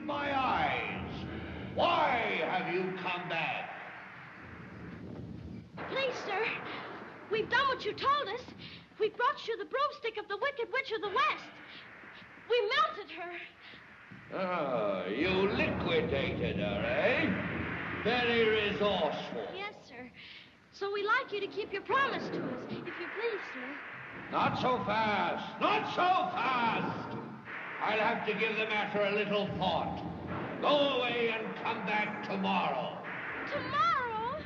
my eyes. Why have you come back? Please, sir, we've done what you told us. We brought you the broomstick of the Wicked Witch of the West. We melted her. Oh, you liquidated her, eh? Very resourceful. Yes, sir. So we'd like you to keep your promise to us, if you please, sir. Not so fast. Not so fast. I'll have to give the matter a little thought. Go away and come back tomorrow. Tomorrow?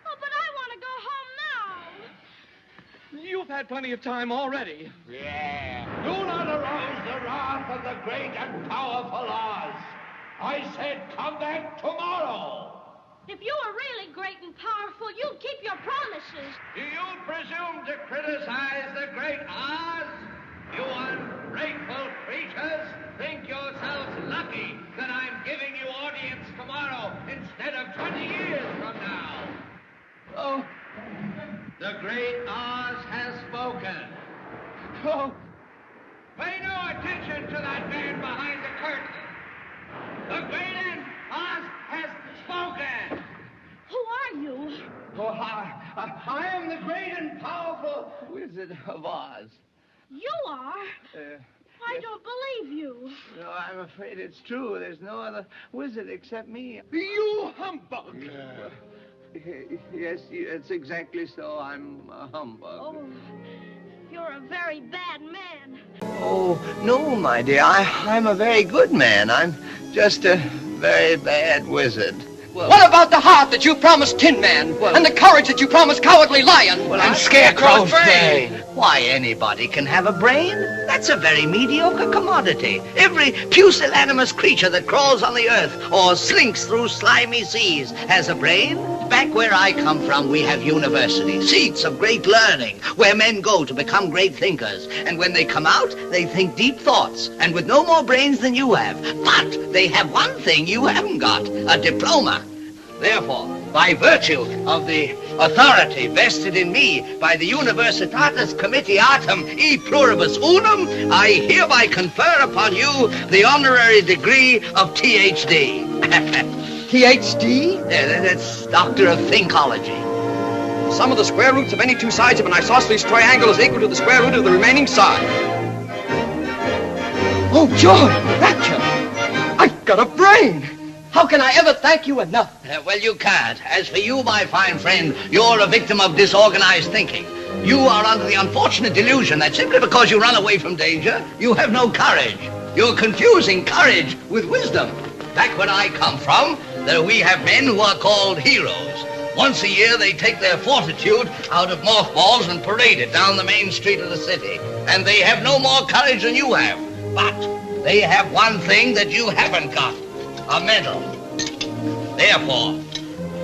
Oh, but I want to go home now. You've had plenty of time already. Yeah. Do not arouse the wrath of the great and powerful Oz. I said come back tomorrow. If you were really great and powerful, you'd keep your promises. Do you presume to criticize the great Oz? You ungrateful creatures think yourselves lucky that I'm giving you audience tomorrow instead of 20 years from now. Oh. The great Oz has spoken. Oh. Pay no attention to that man behind the curtain. The great Oz has spoken. Who are you? Oh, I am the great and powerful Wizard of Oz. You are? I don't believe you. No, I'm afraid it's true. There's no other wizard except me. You humbug! Yes, it's exactly so. I'm a humbug. Oh, you're a very bad man. Oh, no, my dear. I'm a very good man. I'm just a very bad wizard. Well, what about the heart that you promised Tin Man? And the courage that you promised Cowardly Lion? Well, and Scarecrow's brain. Why, anybody can have a brain. That's a very mediocre commodity. Every pusillanimous creature that crawls on the earth or slinks through slimy seas has a brain. Back where I come from, we have universities, seats of great learning, where men go to become great thinkers. And when they come out, they think deep thoughts, and with no more brains than you have. But they have one thing you haven't got, a diploma. Therefore, by virtue of the authority vested in me by the Universitatis Comitiatum e Pluribus Unum, I hereby confer upon you the honorary degree of Ph.D. Ph.D.? Yeah, that's Doctor of Thinkology. Sum of the square roots of any two sides of an isosceles triangle is equal to the square root of the remaining side. Oh, joy! Rapture! I've got a brain! How can I ever thank you enough? Well, you can't. As for you, my fine friend, you're a victim of disorganized thinking. You are under the unfortunate delusion that simply because you run away from danger, you have no courage. You're confusing courage with wisdom. Back where I come from, we have men who are called heroes. Once a year, they take their fortitude out of mothballs and parade it down the main street of the city. And they have no more courage than you have. But they have one thing that you haven't got. A medal. Therefore,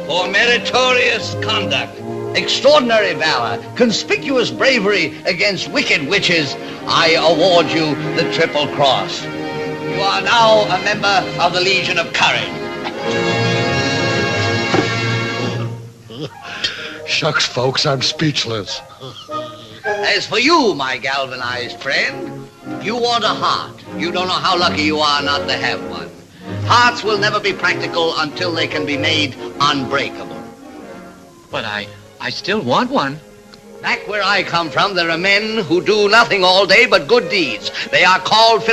for meritorious conduct, extraordinary valor, conspicuous bravery against wicked witches, I award you the Triple Cross. You are now a member of the Legion of Courage. Shucks, folks, I'm speechless. As for you, my galvanized friend, you want a heart. You don't know how lucky you are not to have one. Hearts will never be practical until they can be made unbreakable. But I still want one. Back where I come from, there are men who do nothing all day but good deeds. They are called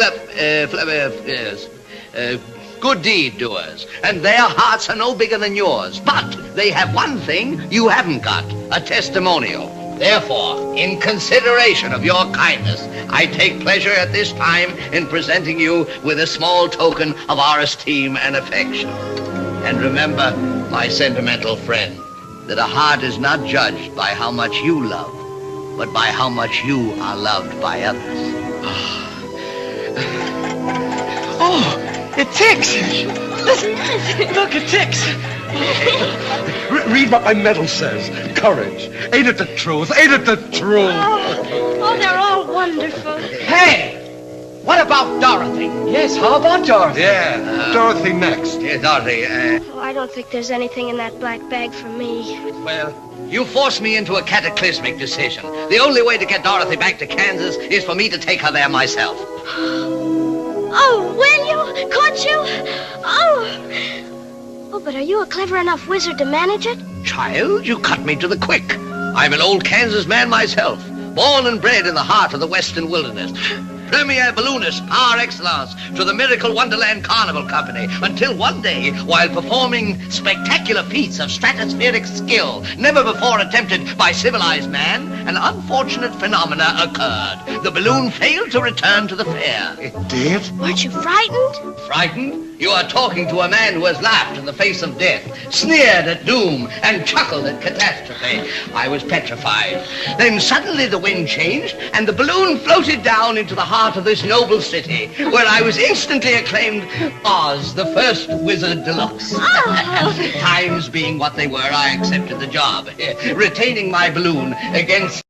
good deed doers. And their hearts are no bigger than yours. But they have one thing you haven't got, a testimonial. Therefore, in consideration of your kindness, I take pleasure at this time in presenting you with a small token of our esteem and affection. And remember, my sentimental friend, that a heart is not judged by how much you love, but by how much you are loved by others. Oh, it ticks! Listen, look, it ticks! Read what my medal says. Courage. Ain't it the truth? Ain't it the truth? Oh, they're all wonderful. Hey! What about Dorothy? Yes, how about Dorothy? Yeah, Dorothy next. Yeah, Dorothy, Oh, I don't think there's anything in that black bag for me. Well, you forced me into a cataclysmic decision. The only way to get Dorothy back to Kansas is for me to take her there myself. Oh, will you? Could you? are you a clever enough wizard to manage it? Child, you cut me to the quick. I'm an old Kansas man myself, born and bred in the heart of the western wilderness. Premier balloonist par excellence to the Miracle Wonderland Carnival Company, until one day, while performing spectacular feats of stratospheric skill never before attempted by civilized man, an unfortunate phenomena occurred. The balloon failed to return to the fair. It did? Weren't you frightened? Frightened? You are talking to a man who has laughed in the face of death, sneered at doom, and chuckled at catastrophe. I was petrified. Then suddenly the wind changed, and the balloon floated down into the heart of this noble city, where I was instantly acclaimed Oz, the first wizard deluxe. Oh. Times being what they were, I accepted the job, retaining my balloon against